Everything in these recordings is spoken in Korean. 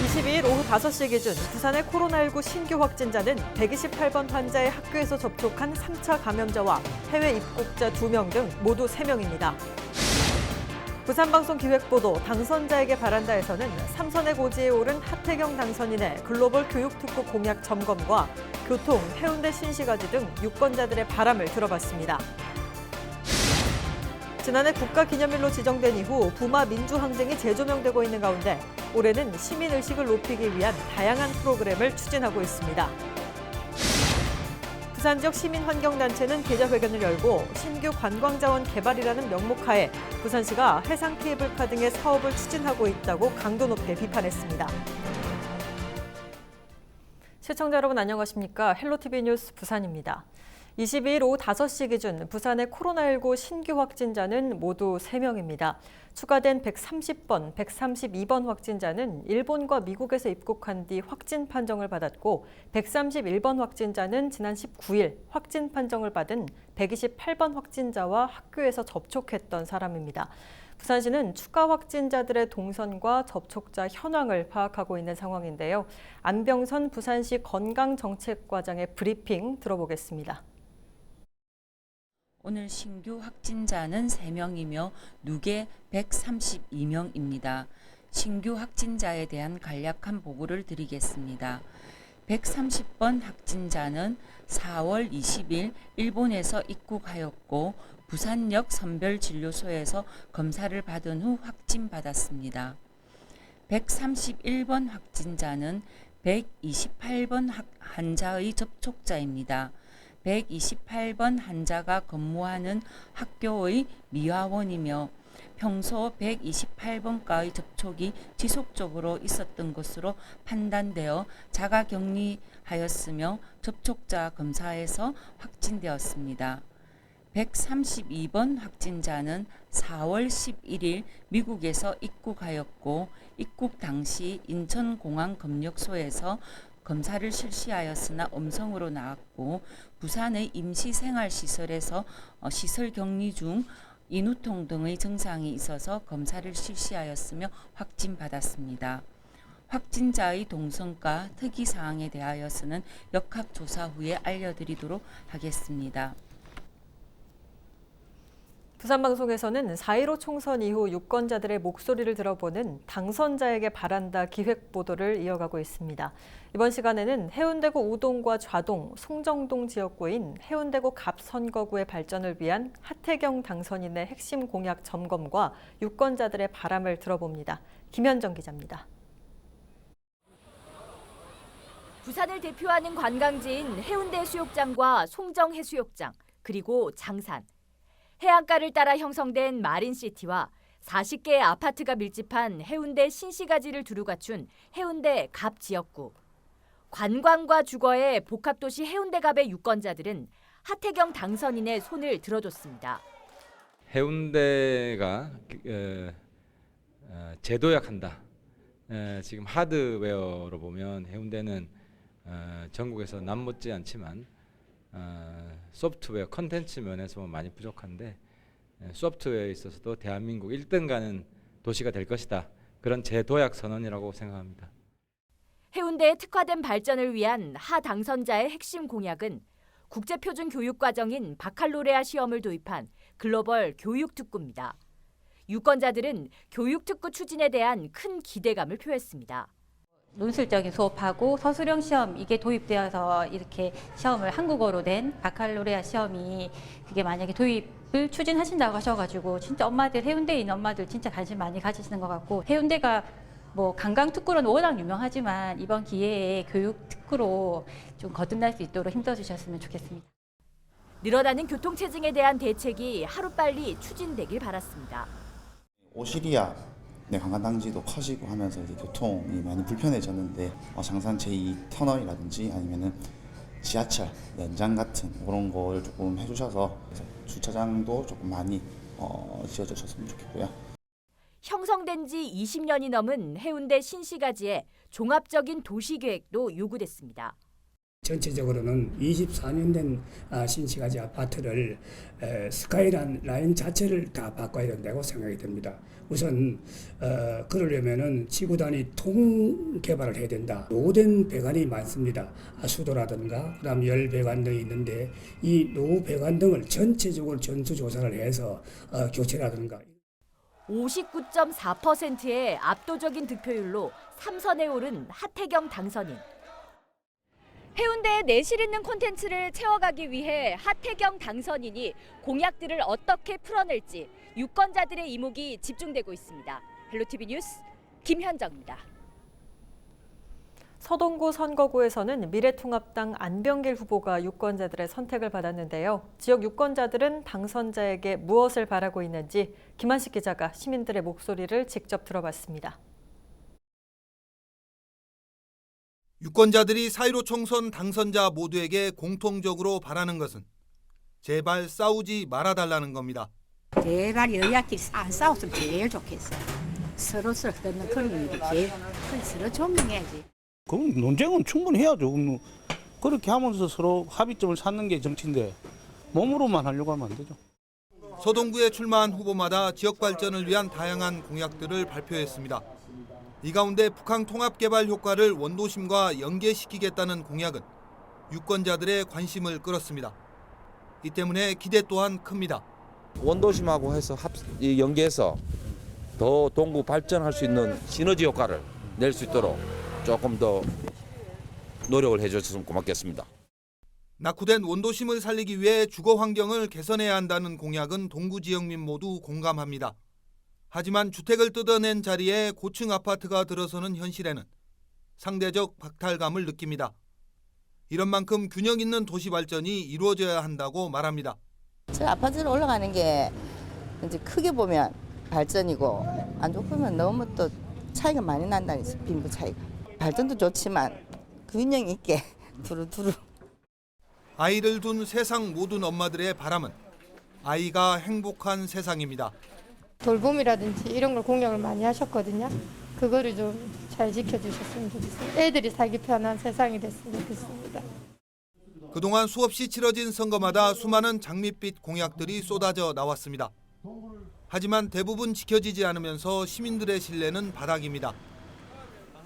22일 오후 5시 기준 부산의 코로나19 신규 확진자는 128번 환자의 학교에서 접촉한 3차 감염자와 해외 입국자 2명 등 모두 3명입니다. 부산방송기획보도 당선자에게 바란다에서는 삼선의 고지에 오른 하태경 당선인의 글로벌 교육특구 공약 점검과 교통, 해운대 신시가지 등 유권자들의 바람을 들어봤습니다. 지난해 국가기념일로 지정된 이후 부마 민주항쟁이 재조명되고 있는 가운데 올해는 시민의식을 높이기 위한 다양한 프로그램을 추진하고 있습니다. 부산 지역 시민환경단체는 기자회견을 열고 신규 관광자원 개발이라는 명목하에 부산시가 해상 케이블카 등의 사업을 추진하고 있다고 강도 높게 비판했습니다. 시청자 여러분 안녕하십니까? 헬로티비 뉴스 부산입니다. 22일 오후 5시 기준 부산의 코로나19 신규 확진자는 모두 3명입니다. 추가된 130번, 132번 확진자는 일본과 미국에서 입국한 뒤 확진 판정을 받았고 131번 확진자는 지난 19일 확진 판정을 받은 128번 확진자와 학교에서 접촉했던 사람입니다. 부산시는 추가 확진자들의 동선과 접촉자 현황을 파악하고 있는 상황인데요. 안병선 부산시 건강정책과장의 브리핑 들어보겠습니다. 오늘 신규 확진자는 3명이며 누계 132명입니다. 신규 확진자에 대한 간략한 보고를 드리겠습니다. 130번 확진자는 4월 20일 일본에서 입국하였고 부산역 선별진료소에서 검사를 받은 후 확진받았습니다. 131번 확진자는 128번 환자의 접촉자입니다. 128번 환자가 근무하는 학교의 미화원이며 평소 128번과의 접촉이 지속적으로 있었던 것으로 판단되어 자가격리하였으며 접촉자 검사에서 확진되었습니다. 132번 확진자는 4월 11일 미국에서 입국하였고 입국 당시 인천공항 검역소에서 검사를 실시하였으나 음성으로 나왔고 부산의 임시생활시설에서 시설 격리 중 인후통 등의 증상이 있어서 검사를 실시하였으며 확진받았습니다. 확진자의 동선과 특이사항에 대하여서는 역학조사 후에 알려드리도록 하겠습니다. 부산방송에서는 4.15 총선 이후 유권자들의 목소리를 들어보는 당선자에게 바란다 기획보도를 이어가고 있습니다. 이번 시간에는 해운대구 우동과 좌동, 송정동 지역구인 해운대구 갑선거구의 발전을 위한 하태경 당선인의 핵심 공약 점검과 유권자들의 바람을 들어봅니다. 김현정 기자입니다. 부산을 대표하는 관광지인 해운대 해수욕장과 송정 해수욕장, 그리고 장산. 해안가를 따라 형성된 마린시티와 40개의 아파트가 밀집한 해운대 신시가지를 두루 갖춘 해운대 갑 지역구. 관광과 주거의 복합도시 해운대갑의 유권자들은 하태경 당선인의 손을 들어줬습니다. 해운대가 재도약한다. 지금 하드웨어로 보면 해운대는 전국에서 남못지 않지만 소프트웨어 컨텐츠 면에서 많이 부족한데 소프트웨어에 있어서도 대한민국 1등 가는 도시가 될 것이다. 그런 재도약 선언이라고 생각합니다. 해운대의 특화된 발전을 위한 하 당선자의 핵심 공약은 국제표준 교육과정인 바칼로레아 시험을 도입한 글로벌 교육특구입니다. 유권자들은 교육특구 추진에 대한 큰 기대감을 표했습니다. 논술적인 수업하고 서술형 시험 이게 도입되어서 이렇게 시험을 한국어로 된 바칼로레아 시험이 그게 만약에 도입을 추진하신다고 하셔가지고 진짜 엄마들 해운대에 있는 엄마들 진짜 관심 많이 가지시는 것 같고 해운대가 뭐 관광특구로는 워낙 유명하지만 이번 기회에 교육특구로 좀 거듭날 수 있도록 힘써주셨으면 좋겠습니다. 늘어나는 교통체증에 대한 대책이 하루빨리 추진되길 바랐습니다. 오시리아 관광단지도 커지고 하면서 이제 교통이 많이 불편해졌는데 장산 제2터널이라든지 아니면은 지하철 연장 같은 그런 걸 조금 해주셔서 주차장도 조금 많이 지어주셨으면 좋겠고요. 형성된 지 20년이 넘은 해운대 신시가지에 종합적인 도시계획도 요구됐습니다. 전체적으로는 24년 된 신시가지 아파트를 스카이라인 자체를 다 바꿔야 된다고 생각이 듭니다. 우선 그러려면은 지구 단위 통 개발을 해야 된다. 노후된 배관이 많습니다. 수도라든가 그다음 열 배관 등이 있는데 이 노후 배관 등을 전체적으로 전수 조사를 해서 교체라든가. 59.4%의 압도적인 득표율로 3선에 오른 하태경 당선인. 해운대에 내실 있는 콘텐츠를 채워가기 위해 하태경 당선인이 공약들을 어떻게 풀어낼지 유권자들의 이목이 집중되고 있습니다. 헬로티비 뉴스 김현정입니다. 서동구 선거구에서는 미래통합당 안병길 후보가 유권자들의 선택을 받았는데요. 지역 유권자들은 당선자에게 무엇을 바라고 있는지 김한식 기자가 시민들의 목소리를 직접 들어봤습니다. 유권자들이 4.15 총선 당선자 모두에게 공통적으로 바라는 것은 제발 싸우지 말아달라는 겁니다. 제발 여야끼리 안 싸웠으면 제일 좋겠어. 서로 듣는 그런 일이 제일 서로 존중해야지. 그럼 논쟁은 충분히 해야죠. 그렇게 하면서 서로 합의점을 찾는 게 정치인데 몸으로만 하려고 하면 안 되죠. 서동구에 출마한 후보마다 지역 발전을 위한 다양한 공약들을 발표했습니다. 이 가운데 북한 통합 개발 효과를 원도심과 연계시키겠다는 공약은 유권자들의 관심을 끌었습니다. 이 때문에 기대 또한 큽니다. 원도심하고 해서 연계해서 더 동구 발전할 수 있는 시너지 효과를 낼 수 있도록 조금 더 노력을 해주셨으면 고맙겠습니다. 낙후된 원도심을 살리기 위해 주거 환경을 개선해야 한다는 공약은 동구 지역민 모두 공감합니다. 하지만 주택을 뜯어낸 자리에 고층 아파트가 들어서는 현실에는 상대적 박탈감을 느낍니다. 이런 만큼 균형 있는 도시 발전이 이루어져야 한다고 말합니다. 저 아파트로 올라가는 게 이제 크게 보면 발전이고 안 좋으면 너무 또 차이가 많이 난다니 빈부 차이가. 발전도 좋지만 균형 있게 두루두루. 아이를 둔 세상 모든 엄마들의 바람은 아이가 행복한 세상입니다. 돌봄이라든지 이런 걸 공약을 많이 하셨거든요. 그거를 좀 잘 지켜주셨으면 좋겠습니다. 애들이 살기 편한 세상이 됐으면 좋겠습니다. 그동안 수없이 치러진 선거마다 수많은 장밋빛 공약들이 쏟아져 나왔습니다. 하지만 대부분 지켜지지 않으면서 시민들의 신뢰는 바닥입니다.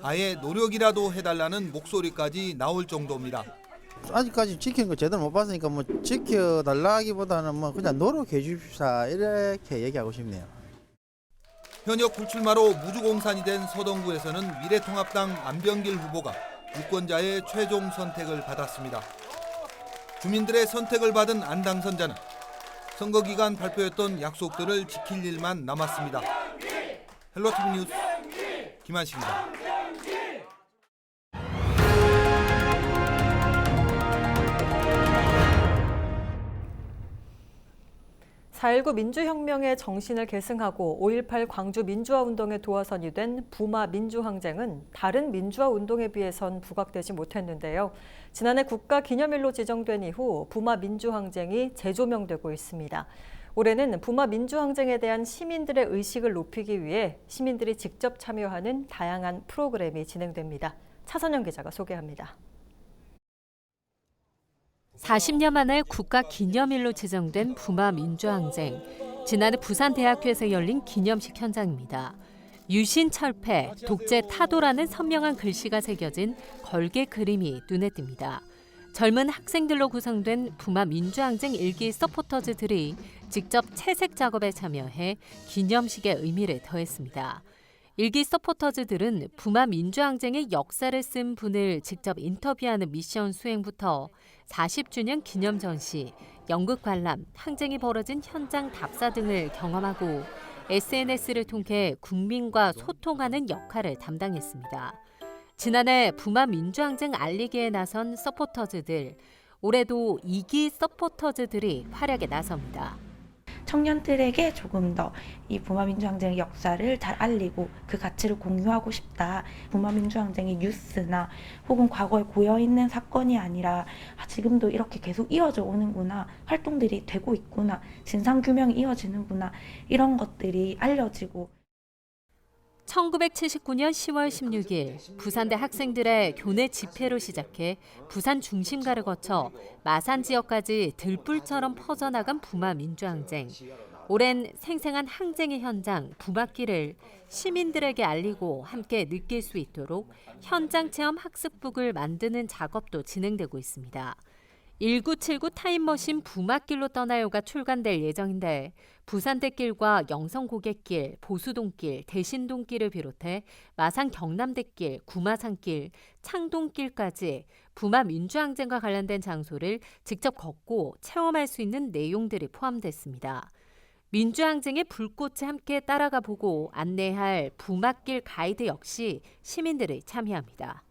아예 노력이라도 해달라는 목소리까지 나올 정도입니다. 아직까지 지키는 거 제대로 못 봤으니까 뭐 지켜달라기보다는 뭐 그냥 노력해 주십사 이렇게 얘기하고 싶네요. 현역 불출마로 무주공산이 된 서동구에서는 미래통합당 안병길 후보가 유권자의 최종 선택을 받았습니다. 주민들의 선택을 받은 안 당선자는 선거 기간 발표했던 약속들을 지킬 일만 남았습니다. 헬로티비 뉴스 김한식입니다. 4.19 민주혁명의 정신을 계승하고 5.18 광주 민주화운동의 도화선이 된 부마 민주항쟁은 다른 민주화운동에 비해선 부각되지 못했는데요. 지난해 국가기념일로 지정된 이후 부마 민주항쟁이 재조명되고 있습니다. 올해는 부마 민주항쟁에 대한 시민들의 의식을 높이기 위해 시민들이 직접 참여하는 다양한 프로그램이 진행됩니다. 차선영 기자가 소개합니다. 40년 만에 국가기념일로 지정된 부마 민주항쟁. 지난해 부산대학교에서 열린 기념식 현장입니다. 유신철폐, 독재 타도라는 선명한 글씨가 새겨진 걸개 그림이 눈에 띕니다. 젊은 학생들로 구성된 부마 민주항쟁 일기 서포터즈들이 직접 채색 작업에 참여해 기념식의 의미를 더했습니다. 일기 서포터즈들은 부마 민주항쟁의 역사를 쓴 분을 직접 인터뷰하는 미션 수행부터 40주년 기념 전시, 연극 관람, 항쟁이 벌어진 현장 답사 등을 경험하고 SNS를 통해 국민과 소통하는 역할을 담당했습니다. 지난해 부마 민주항쟁 알리기에 나선 서포터즈들, 올해도 2기 서포터즈들이 활약에 나섭니다. 청년들에게 조금 더 이 부마민주항쟁의 역사를 잘 알리고 그 가치를 공유하고 싶다. 부마민주항쟁이 뉴스나 혹은 과거에 고여있는 사건이 아니라 지금도 이렇게 계속 이어져 오는구나. 활동들이 되고 있구나. 진상규명이 이어지는구나. 이런 것들이 알려지고. 1979년 10월 16일 부산대 학생들의 교내 집회로 시작해 부산 중심가를 거쳐 마산 지역까지 들불처럼 퍼져나간 부마 민주항쟁. 오랜 생생한 항쟁의 현장 부마길을 시민들에게 알리고 함께 느낄 수 있도록 현장 체험 학습북을 만드는 작업도 진행되고 있습니다. 1979 타임머신 부마길로 떠나요가 출간될 예정인데 부산대길과 영성고갯길, 보수동길, 대신동길을 비롯해 마산 경남대길, 구마산길, 창동길까지 부마 민주항쟁과 관련된 장소를 직접 걷고 체험할 수 있는 내용들이 포함됐습니다. 민주항쟁의 불꽃에 함께 따라가 보고 안내할 부마길 가이드 역시 시민들이 참여합니다.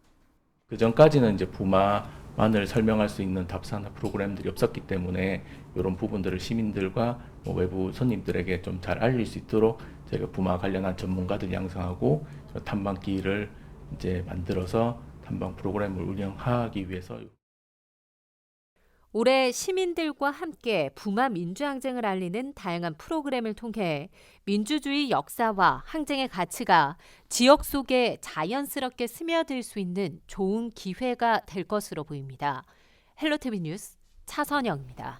그 전까지는 이제 부마만을 설명할 수 있는 답사나 프로그램들이 없었기 때문에 이런 부분들을 시민들과 외부 손님들에게 좀 잘 알릴 수 있도록 저희가 부마 관련한 전문가들 양성하고 탐방길을 이제 만들어서 탐방 프로그램을 운영하기 위해서. 올해 시민들과 함께 부마 민주항쟁을 알리는 다양한 프로그램을 통해 민주주의 역사와 항쟁의 가치가 지역 속에 자연스럽게 스며들 수 있는 좋은 기회가 될 것으로 보입니다. 헬로티비 뉴스 차선영입니다.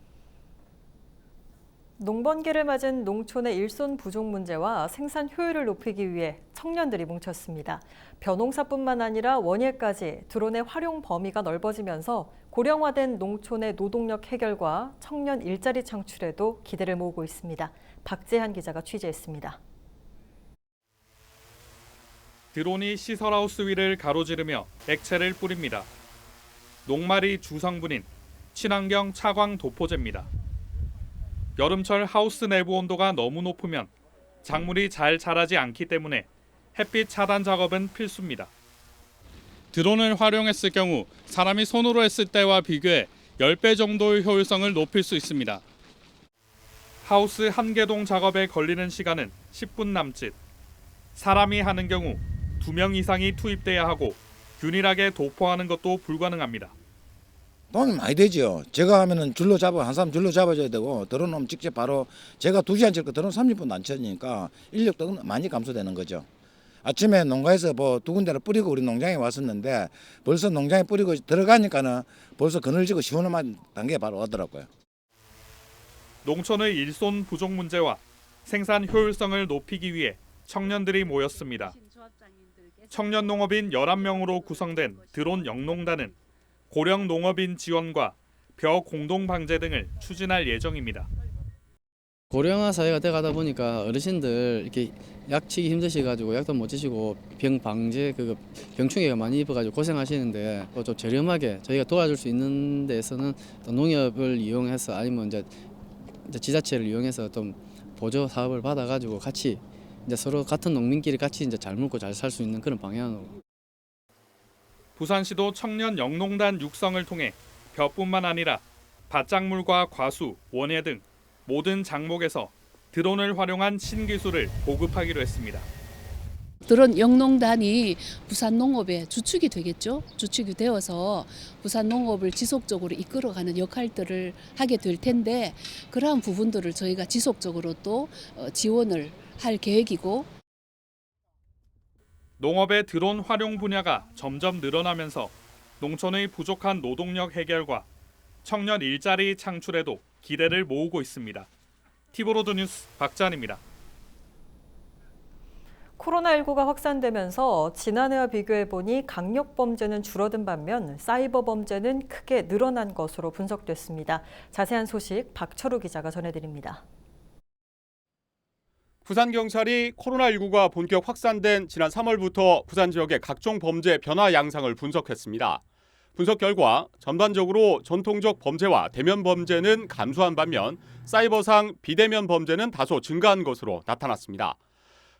농번기를 맞은 농촌의 일손 부족 문제와 생산 효율을 높이기 위해 청년들이 뭉쳤습니다. 벼농사뿐만 아니라 원예까지 드론의 활용 범위가 넓어지면서 고령화된 농촌의 노동력 해결과 청년 일자리 창출에도 기대를 모으고 있습니다. 박재한 기자가 취재했습니다. 드론이 시설하우스 위를 가로지르며 액체를 뿌립니다. 녹말이 주성분인 친환경 차광 도포제입니다. 여름철 하우스 내부 온도가 너무 높으면 작물이 잘 자라지 않기 때문에 햇빛 차단 작업은 필수입니다. 드론을 활용했을 경우 사람이 손으로 했을 때와 비교해 10배 정도의 효율성을 높일 수 있습니다. 하우스 한 개동 작업에 걸리는 시간은 10분 남짓. 사람이 하는 경우 2명 이상이 투입돼야 하고 균일하게 도포하는 것도 불가능합니다. 돈이 많이 되죠. 제가 하면은 줄로 잡아 한 사람 줄로 잡아줘야 되고 드론 오면 직접 바로 제가 2시간 칠 거 드론 30분도 안 쳐지니까 인력도 많이 감소되는 거죠. 아침에 농가에서 두 군데를 뿌리고 우리 농장에 왔었는데 벌써 농장에 뿌리고 들어가니까는 벌써 그늘지고 시원한 단계에 바로 오더라고요. 농촌의 일손 부족 문제와 생산 효율성을 높이기 위해 청년들이 모였습니다. 청년 농업인 11명으로 구성된 드론 영농단은 고령 농업인 지원과 벼 공동 방제 등을 추진할 예정입니다. 고령화 사회가 돼가다 보니까 어르신들 이렇게 약치기 힘드셔가지고 약도 못 드시고 병 방제 병충해가 많이 입어가지고 고생하시는데 좀 저렴하게 저희가 도와줄 수 있는 데에서는 또 농협을 이용해서 아니면 이제 지자체를 이용해서 좀 보조 사업을 받아가지고 같이 이제 서로 같은 농민끼리 같이 이제 잘 먹고 잘 살 수 있는 그런 방향으로. 부산시도 청년 영농단 육성을 통해 벼뿐만 아니라 밭작물과 과수, 원예 등 모든 작목에서 드론을 활용한 신기술을 보급하기로 했습니다. 드론 영농단이 부산 농업의 주축이 되겠죠. 주축이 되어서 부산 농업을 지속적으로 이끌어가는 역할들을 하게 될 텐데 그러한 부분들을 저희가 지속적으로 또 지원을 할 계획이고. 농업의 드론 활용 분야가 점점 늘어나면서 농촌의 부족한 노동력 해결과 청년 일자리 창출에도 기대를 모으고 있습니다. 티브로드 뉴스 박찬입니다. 코로나19가 확산되면서 지난해와 비교해보니 강력범죄는 줄어든 반면 사이버 범죄는 크게 늘어난 것으로 분석됐습니다. 자세한 소식 박철우 기자가 전해드립니다. 부산경찰이 코로나19가 본격 확산된 지난 3월부터 부산 지역의 각종 범죄 변화 양상을 분석했습니다. 분석 결과 전반적으로 전통적 범죄와 대면 범죄는 감소한 반면 사이버상 비대면 범죄는 다소 증가한 것으로 나타났습니다.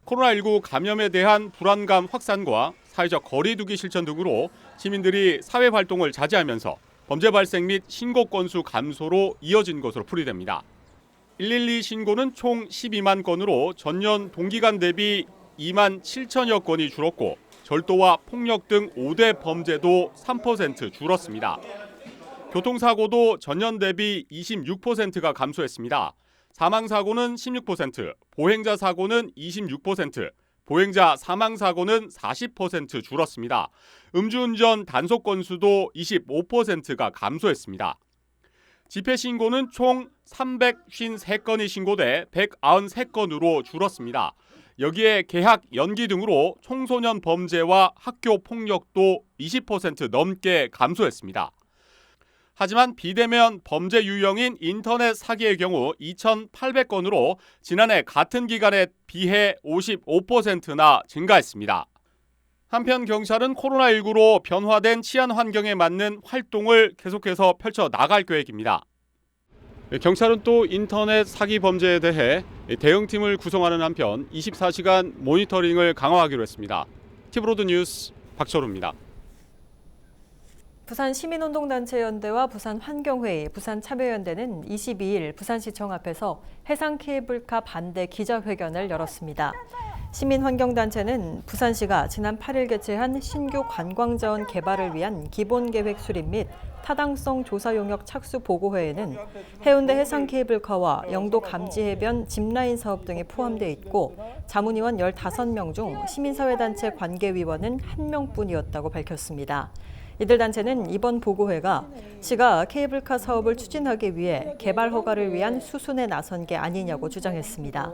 코로나19 감염에 대한 불안감 확산과 사회적 거리 두기 실천 등으로 시민들이 사회 활동을 자제하면서 범죄 발생 및 신고 건수 감소로 이어진 것으로 풀이됩니다. 112 신고는 총 12만 건으로 전년 동기간 대비 2만 7천여 건이 줄었고 절도와 폭력 등 5대 범죄도 3% 줄었습니다. 교통사고도 전년 대비 26%가 감소했습니다. 사망사고는 16%, 보행자 사고는 26%, 보행자 사망 사고는 40% 줄었습니다. 음주운전 단속 건수도 25%가 감소했습니다. 집회 신고는 총 353건이 신고돼 193건으로 줄었습니다. 여기에 계약 연기 등으로 청소년 범죄와 학교 폭력도 20% 넘게 감소했습니다. 하지만 비대면 범죄 유형인 인터넷 사기의 경우 2,800건으로 지난해 같은 기간에 비해 55%나 증가했습니다. 한편 경찰은 코로나19로 변화된 치안 환경에 맞는 활동을 계속해서 펼쳐 나갈 계획입니다. 경찰은 또 인터넷 사기 범죄에 대해 대응팀을 구성하는 한편 24시간 모니터링을 강화하기로 했습니다. 티브로드 뉴스 박철우입니다. 부산시민운동단체연대와 부산환경회의, 부산참여연대는 22일 부산시청 앞에서 해상 케이블카 반대 기자회견을 열었습니다. 시민환경단체는 부산시가 지난 8일 개최한 신규 관광자원 개발을 위한 기본계획 수립 및 타당성 조사 용역 착수 보고회에는 해운대 해상 케이블카와 영도 감지해변 짚라인 사업 등이 포함되어 있고 자문위원 15명 중 시민사회단체 관계위원은 1명뿐이었다고 밝혔습니다. 이들 단체는 이번 보고회가 시가 케이블카 사업을 추진하기 위해 개발 허가를 위한 수순에 나선 게 아니냐고 주장했습니다.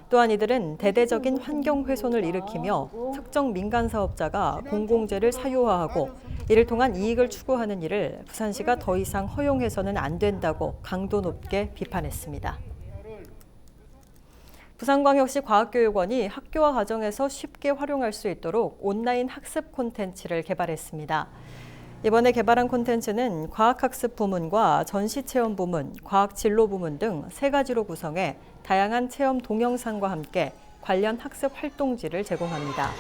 또한 이들은 대대적인 환경 훼손을 일으키며 특정 민간 사업자가 공공재를 사유화하고 이를 통한 이익을 추구하는 일을 부산시가 더 이상 허용해서는 안 된다고 강도 높게 비판했습니다. 부산광역시 과학교육원이 학교와 가정에서 쉽게 활용할 수 있도록 온라인 학습 콘텐츠를 개발했습니다. 이번에 개발한 콘텐츠는 과학학습 부문과 전시체험 부문, 과학진로 부문 등 3가지로 구성해 다양한 체험 동영상과 함께 관련 학습 활동지를 제공합니다.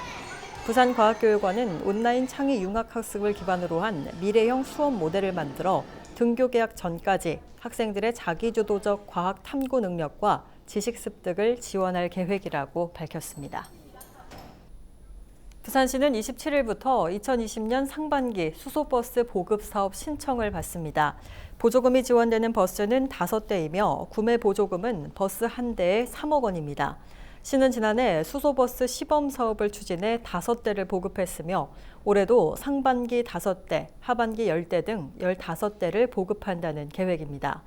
부산과학교육원은 온라인 창의 융합학습을 기반으로 한 미래형 수업 모델을 만들어 등교 개학 전까지 학생들의 자기주도적 과학 탐구 능력과 지식 습득을 지원할 계획이라고 밝혔습니다. 부산시는 27일부터 2020년 상반기 수소버스 보급 사업 신청을 받습니다. 보조금이 지원되는 버스는 5대이며 구매 보조금은 버스 한 대에 3억 원입니다. 시는 지난해 수소버스 시범 사업을 추진해 5대를 보급했으며 올해도 상반기 5대, 하반기 10대 등 15대를 보급한다는 계획입니다.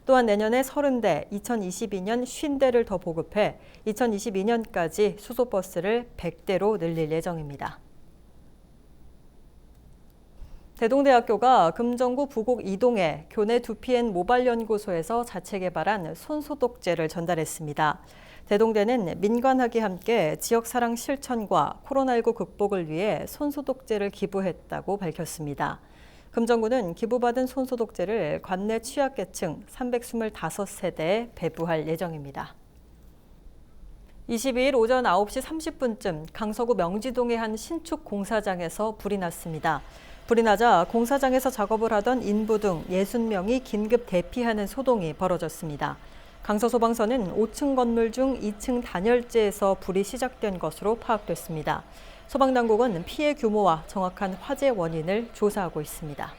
또한 내년에 30대, 2022년 50대를 더 보급해 2022년까지 수소버스를 100대로 늘릴 예정입니다. 대동대학교가 금정구 부곡 2동의 교내 두피앤 모발연구소에서 자체 개발한 손소독제를 전달했습니다. 대동대는 민관학이 함께 지역사랑 실천과 코로나19 극복을 위해 손소독제를 기부했다고 밝혔습니다. 금정구는 기부받은 손소독제를 관내 취약계층 325세대에 배부할 예정입니다. 22일 오전 9시 30분쯤 강서구 명지동의 한 신축 공사장에서 불이 났습니다. 불이 나자 공사장에서 작업을 하던 인부 등 60명이 긴급 대피하는 소동이 벌어졌습니다. 강서소방서는 5층 건물 중 2층 단열재에서 불이 시작된 것으로 파악됐습니다. 소방당국은 피해 규모와 정확한 화재 원인을 조사하고 있습니다.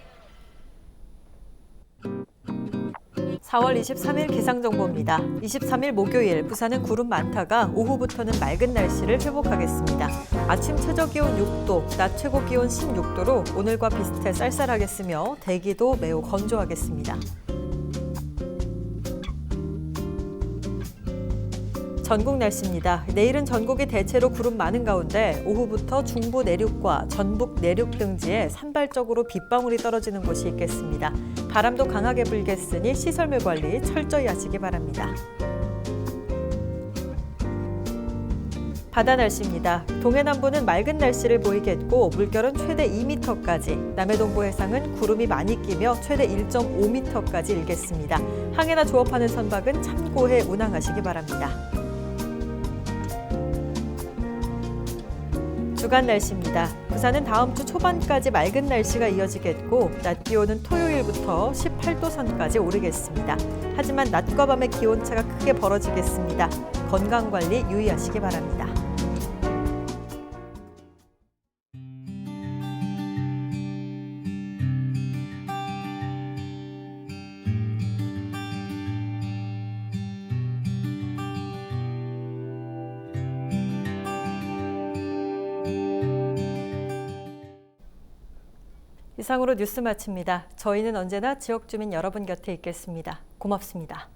4월 23일 기상정보입니다. 23일 목요일 부산은 구름 많다가 오후부터는 맑은 날씨를 회복하겠습니다. 아침 최저기온 6도, 낮 최고기온 16도로 오늘과 비슷해 쌀쌀하겠으며 대기도 매우 건조하겠습니다. 전국 날씨입니다. 내일은 전국이 대체로 구름 많은 가운데 오후부터 중부 내륙과 전북 내륙 등지에 산발적으로 빗방울이 떨어지는 곳이 있겠습니다. 바람도 강하게 불겠으니 시설물 관리 철저히 하시기 바랍니다. 바다 날씨입니다. 동해남부는 맑은 날씨를 보이겠고 물결은 최대 2m까지, 남해동부 해상은 구름이 많이 끼며 최대 1.5m까지 일겠습니다. 항해나 조업하는 선박은 참고해 운항하시기 바랍니다. 주간 날씨입니다. 부산은 다음 주 초반까지 맑은 날씨가 이어지겠고 낮 기온은 토요일부터 18도 선까지 오르겠습니다. 하지만 낮과 밤의 기온차가 크게 벌어지겠습니다. 건강관리 유의하시기 바랍니다. 이상으로 뉴스 마칩니다. 저희는 언제나 지역 주민 여러분 곁에 있겠습니다. 고맙습니다.